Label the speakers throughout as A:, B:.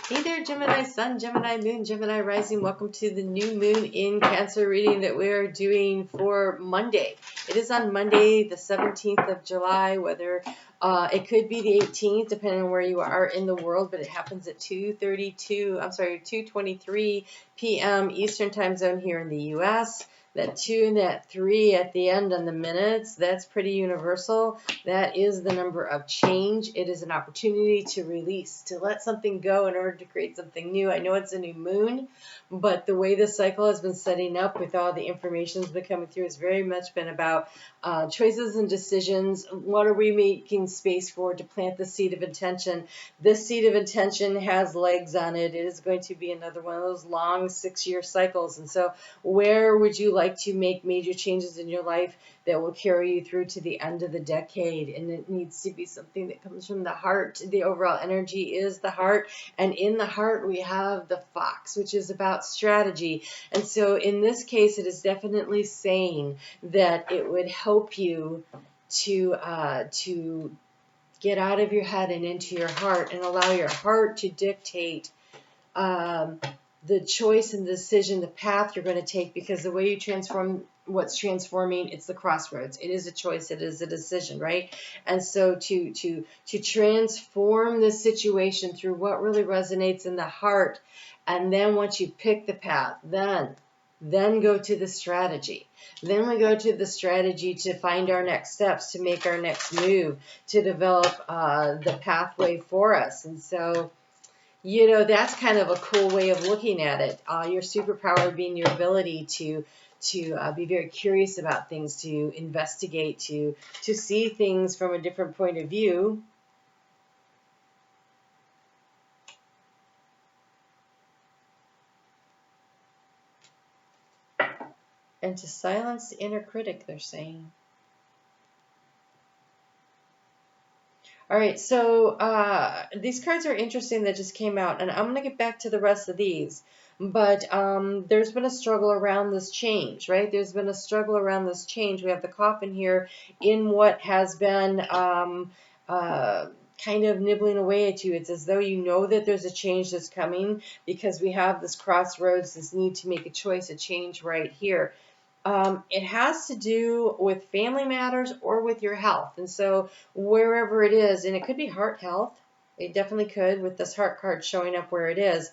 A: Hey there, Gemini Sun, Gemini Moon, Gemini Rising. Welcome to the new moon in Cancer reading that we are doing for Monday. It is on Monday, the 17th of July, whether it could be the 18th, depending on where you are in the world, but it happens at 2:23 p.m. Eastern Time Zone here in the U.S. That 2 and that 3 at the end on the minutes, that's pretty universal. That is the number of change. It is an opportunity to release, to let something go in order to create something new. I know it's a new moon, but the way the cycle has been setting up with all the information that's been coming through has very much been about choices and decisions. What are we making space for to plant the seed of intention? This seed of intention has legs on it. It is going to be another one of those long 6-year cycles. And so where would you like to make major changes in your life that will carry you through to the end of the decade? And it needs to be something that comes from the heart. The overall energy is the heart. And in the heart, we have the fox, which is about strategy. And so in this case, it is definitely saying that it would help you to get out of your head and into your heart and allow your heart to dictate the choice and the decision, the path you're going to take, because the way you transform what's transforming, it's the crossroads. It is a choice. It is a decision, right? And so to transform the situation through what really resonates in the heart, and then once you pick the path, then go to the strategy. Then we go to the strategy to find our next steps, to make our next move, to develop the pathway for us. And so, you know, that's kind of a cool way of looking at it. Your superpower being your ability to be very curious about things, to investigate, to see things from a different point of view. And to silence the inner critic, they're saying. All right, so these cards are interesting that just came out, and I'm going to get back to the rest of these. But there's been a struggle around this change, right? There's been a struggle around this change. We have the coffin here in what has been kind of nibbling away at you. It's as though you know that there's a change that's coming, because we have this crossroads, this need to make a choice, a change right here. It has to do with family matters or with your health. And so wherever it is, and it could be heart health, it definitely could, with this heart card showing up where it is.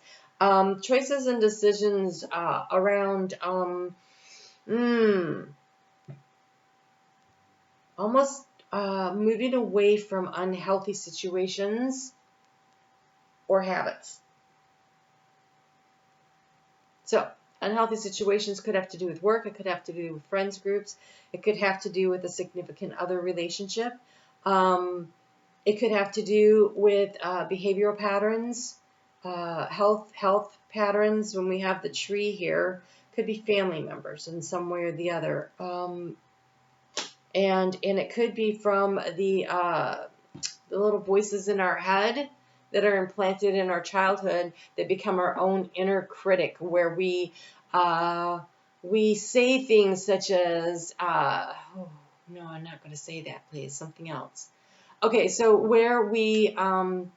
A: Choices and decisions around almost moving away from unhealthy situations or habits. So unhealthy situations could have to do with work. It could have to do with friends groups. It could have to do with a significant other relationship. It could have to do with behavioral patterns, health patterns. When we have the tree here, could be family members in some way or the other. And it could be from the little voices in our head that are implanted in our childhood that become our own inner critic, where we say things such as, oh, no, I'm not going to say that, please, something else. Okay, so where we open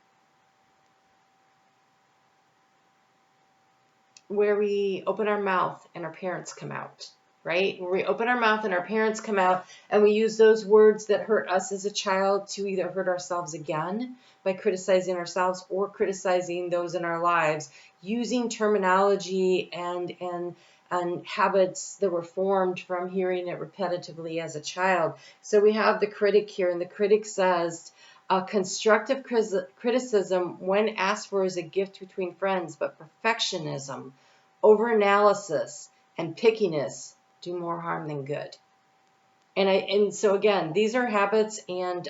A: our mouth and our parents come out, right? Where we open our mouth and our parents come out, and we use those words that hurt us as a child to either hurt ourselves again by criticizing ourselves or criticizing those in our lives, using terminology and habits that were formed from hearing it repetitively as a child. So we have the critic here, and the critic says, constructive criticism, when asked for, is a gift between friends, but perfectionism, overanalysis, and pickiness do more harm than good. And so again, these are habits and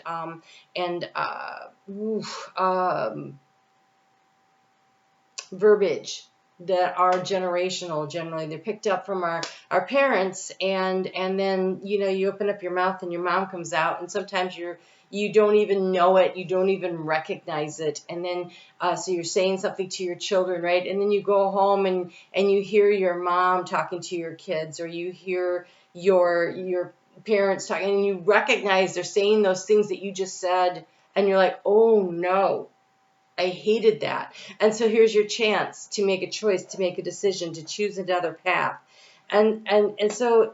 A: verbiage that are generational. Generally, they're picked up from our parents, and then, you know, you open up your mouth and your mom comes out, and sometimes you don't even know it, you don't even recognize it, and then so you're saying something to your children, right? And then you go home and you hear your mom talking to your kids, or you hear your parents talking, and you recognize they're saying those things that you just said, and you're like, oh no. I hated that. And so here's your chance to make a choice, to make a decision, to choose another path. And so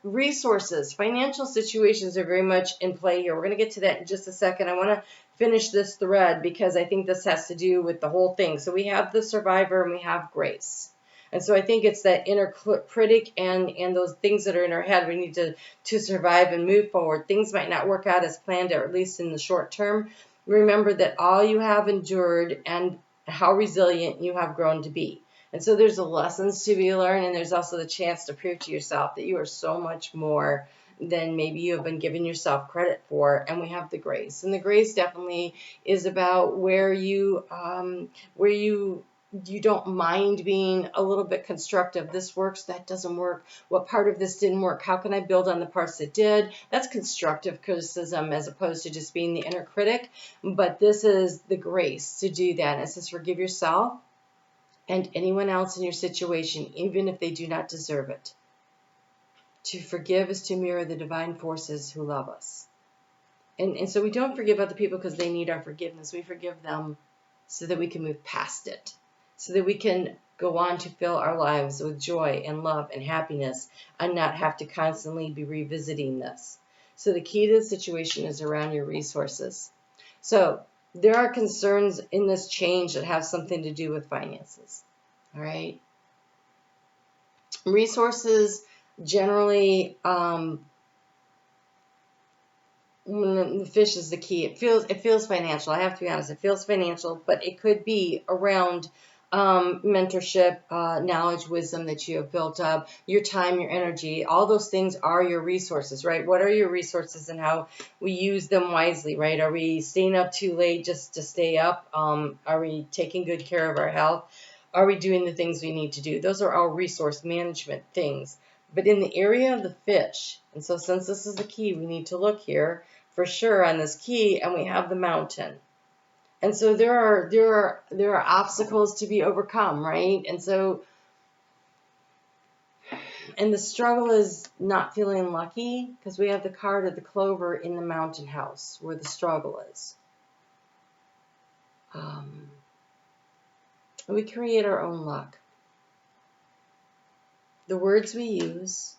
A: resources, financial situations are very much in play here. We're going to get to that in just a second. I want to finish this thread because I think this has to do with the whole thing. So we have the survivor and we have grace. And so I think it's that inner critic and those things that are in our head. We need to survive and move forward. Things might not work out as planned, or at least in the short term. Remember that all you have endured and how resilient you have grown to be. And so there's the lessons to be learned, and there's also the chance to prove to yourself that you are so much more than maybe you have been giving yourself credit for. And we have the grace. And the grace definitely is about where you don't mind being a little bit constructive. This works, that doesn't work. What part of this didn't work? How can I build on the parts that did? That's constructive criticism as opposed to just being the inner critic. But this is the grace to do that. And it says forgive yourself and anyone else in your situation, even if they do not deserve it. To forgive is to mirror the divine forces who love us. And so we don't forgive other people because they need our forgiveness. We forgive them so that we can move past it, so that we can go on to fill our lives with joy and love and happiness and not have to constantly be revisiting this. So the key to the situation is around your resources. So there are concerns in this change that have something to do with finances. All right. Resources generally, the fish is the key. It feels financial. I have to be honest. It feels financial, but it could be around mentorship, knowledge, wisdom that you have built up, your time, your energy. All those things are your resources, right? What are your resources and how we use them wisely, right? Are we staying up too late just to stay up? Are we taking good care of our health? Are we doing the things we need to do? Those are all resource management things. But in the area of the fish, and so since this is the key, we need to look here for sure on this key, and we have the mountain. And so there are obstacles to be overcome, right? And so, and the struggle is not feeling lucky because we have the card of the clover in the mountain house where the struggle is. We create our own luck. The words we use.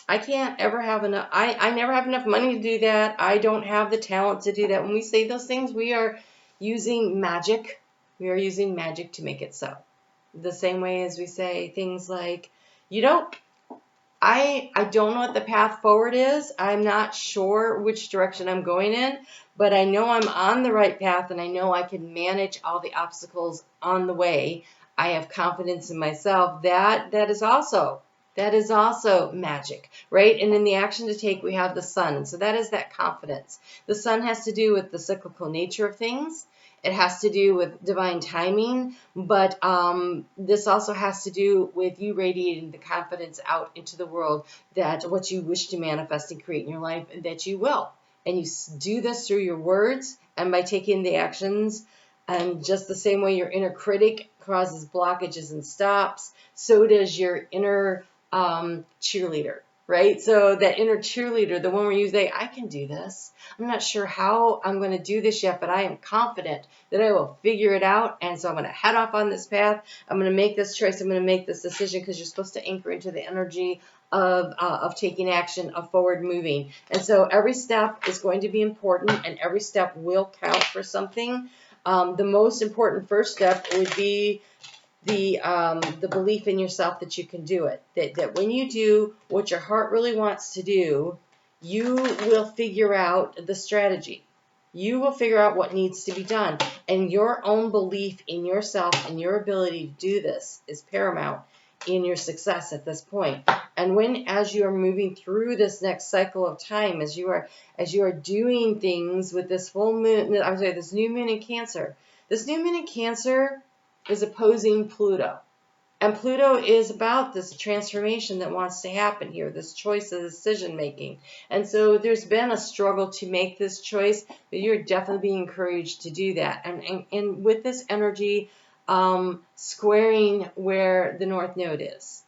A: I can't ever have enough. I never have enough money to do that. I don't have the talent to do that. When we say those things, we are using magic. We are using magic to make it so. The same way as we say things like, I don't know what the path forward is. I'm not sure which direction I'm going in, but I know I'm on the right path and I know I can manage all the obstacles on the way. I have confidence in myself. That is also magic, right? And in the action to take, we have the sun. So that is that confidence. The sun has to do with the cyclical nature of things. It has to do with divine timing, but this also has to do with you radiating the confidence out into the world that what you wish to manifest and create in your life, that you will. And you do this through your words and by taking the actions. And just the same way your inner critic causes blockages and stops, so does your inner cheerleader, right? So that inner cheerleader, the one where you say, I can do this. I'm not sure how I'm going to do this yet, but I am confident that I will figure it out. And so I'm going to head off on this path. I'm going to make this choice. I'm going to make this decision, because you're supposed to anchor into the energy of taking action, of forward moving. And so every step is going to be important, and every step will count for something. The most important first step would be the belief in yourself that you can do it. That when you do what your heart really wants to do, you will figure out the strategy. You will figure out what needs to be done. And your own belief in yourself and your ability to do this is paramount in your success at this point. And as you are moving through this next cycle of time, as you are doing things with this full moon, this new moon in Cancer. This new moon in Cancer is opposing Pluto. And Pluto is about this transformation that wants to happen here, this choice of decision making. And so there's been a struggle to make this choice, but you're definitely being encouraged to do that. And with this energy squaring where the North Node is.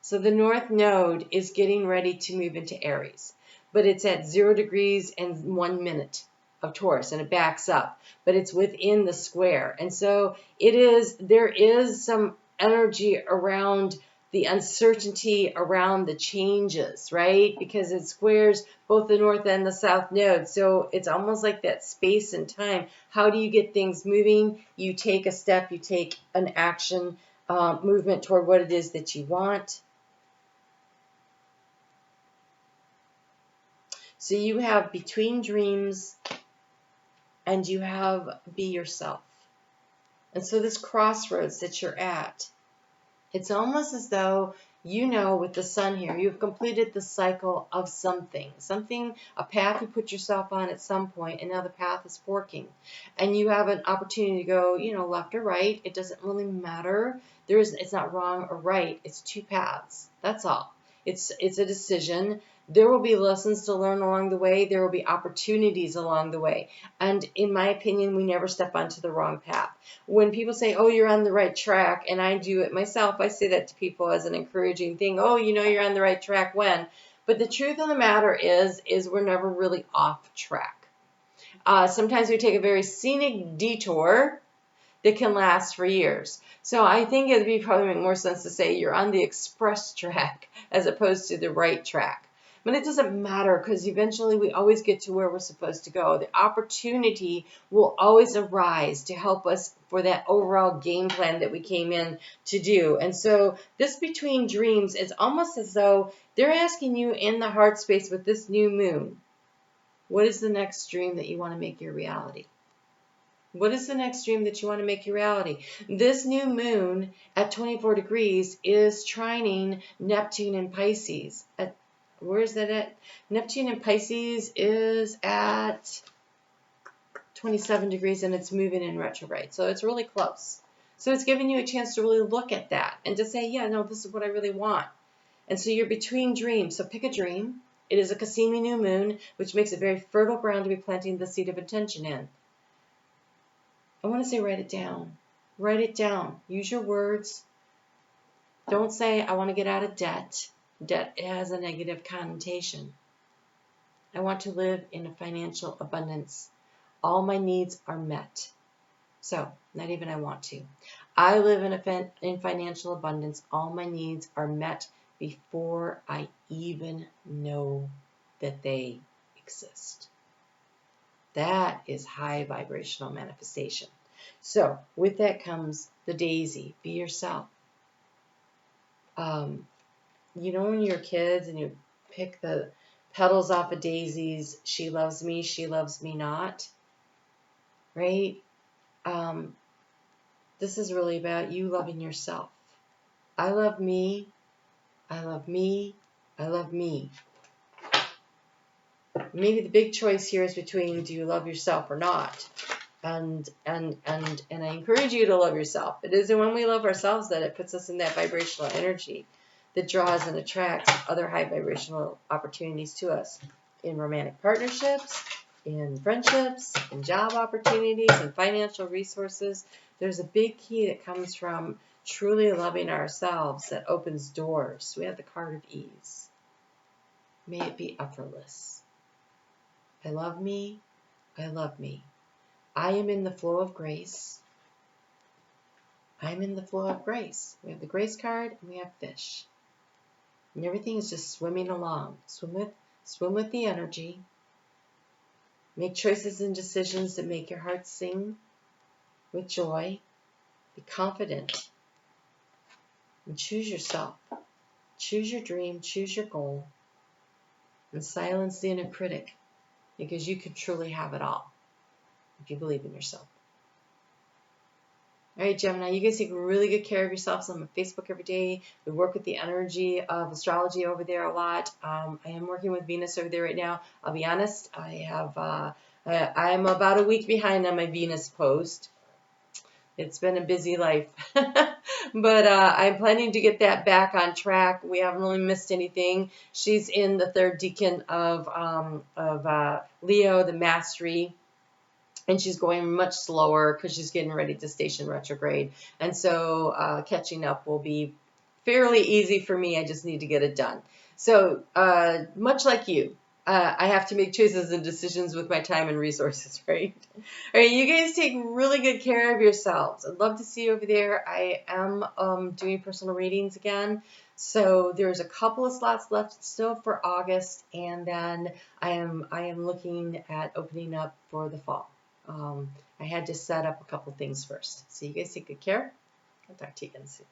A: So the North Node is getting ready to move into Aries, but it's at 0 degrees and 1 minute of Taurus, and it backs up, but it's within the square. And so there is some energy around the uncertainty around the changes, right? Because it squares both the north and the south node. So it's almost like that space and time. How do you get things moving? You take a step, you take an action, movement toward what it is that you want. So you have between dreams and you have be yourself. And so this crossroads that you're at, it's almost as though, you know, with the sun here, you've completed the cycle of something, a path you put yourself on at some point, and now the path is forking. And you have an opportunity to go, you know, left or right. It doesn't really matter. It's not wrong or right. It's two paths. That's all. It's a decision. There will be lessons to learn along the way. There will be opportunities along the way. And in my opinion, we never step onto the wrong path. When people say, oh, you're on the right track, and I do it myself, I say that to people as an encouraging thing. Oh, you know you're on the right track when? But the truth of the matter is we're never really off track. Sometimes we take a very scenic detour that can last for years. So I think it would probably make more sense to say you're on the express track as opposed to the right track. But it doesn't matter, because eventually we always get to where we're supposed to go. The opportunity will always arise to help us for that overall game plan that we came in to do. And so this between dreams is almost as though they're asking you in the heart space with this new moon, what is the next dream that you want to make your reality? What is the next dream that you want to make your reality? This new moon at 24 degrees is trining Neptune in Pisces. Where is that at? Neptune in Pisces is at 27 degrees, and it's moving in retrograde. So it's really close. So it's giving you a chance to really look at that and to say, yeah, no, this is what I really want. And so you're between dreams. So pick a dream. It is a Cassini new moon, which makes it very fertile ground to be planting the seed of intention in. I want to say write it down. Write it down. Use your words. Don't say, I want to get out of debt. Debt has a negative connotation. I want to live in a financial abundance. All my needs are met. So, not even I want to. I live in financial abundance. All my needs are met before I even know that they exist. That is high vibrational manifestation. So, with that comes the daisy. Be yourself. You know when you're kids and you pick the petals off of daisies, she loves me not, right? This is really about you loving yourself. I love me, I love me, I love me. Maybe the big choice here is between do you love yourself or not? And I encourage you to love yourself. It is when we love ourselves that it puts us in that vibrational energy that draws and attracts other high vibrational opportunities to us in romantic partnerships, in friendships, in job opportunities, in financial resources. There's a big key that comes from truly loving ourselves that opens doors. We have the card of ease. May it be effortless. I love me. I love me. I am in the flow of grace. I'm in the flow of grace. We have the grace card and we have fish. And everything is just swimming along. Swim with the energy. Make choices and decisions that make your heart sing with joy. Be confident. And choose yourself. Choose your dream. Choose your goal. And silence the inner critic, because you can truly have it all if you believe in yourself. All right, Gemini, you guys take really good care of yourselves. I'm on Facebook every day. We work with the energy of astrology over there a lot. I am working with Venus over there right now. I'll be honest, I'm about a week behind on my Venus post. It's been a busy life, but I'm planning to get that back on track. We haven't really missed anything. She's in the third decan of Leo, the mastery. And she's going much slower because she's getting ready to station retrograde. And so catching up will be fairly easy for me. I just need to get it done. So much like you, I have to make choices and decisions with my time and resources, right? All right, you guys take really good care of yourselves. I'd love to see you over there. I am doing personal readings again. So there's a couple of slots left still for August, and then I am looking at opening up for the fall. I had to set up a couple things first. So you guys take good care. I'll talk to you again soon.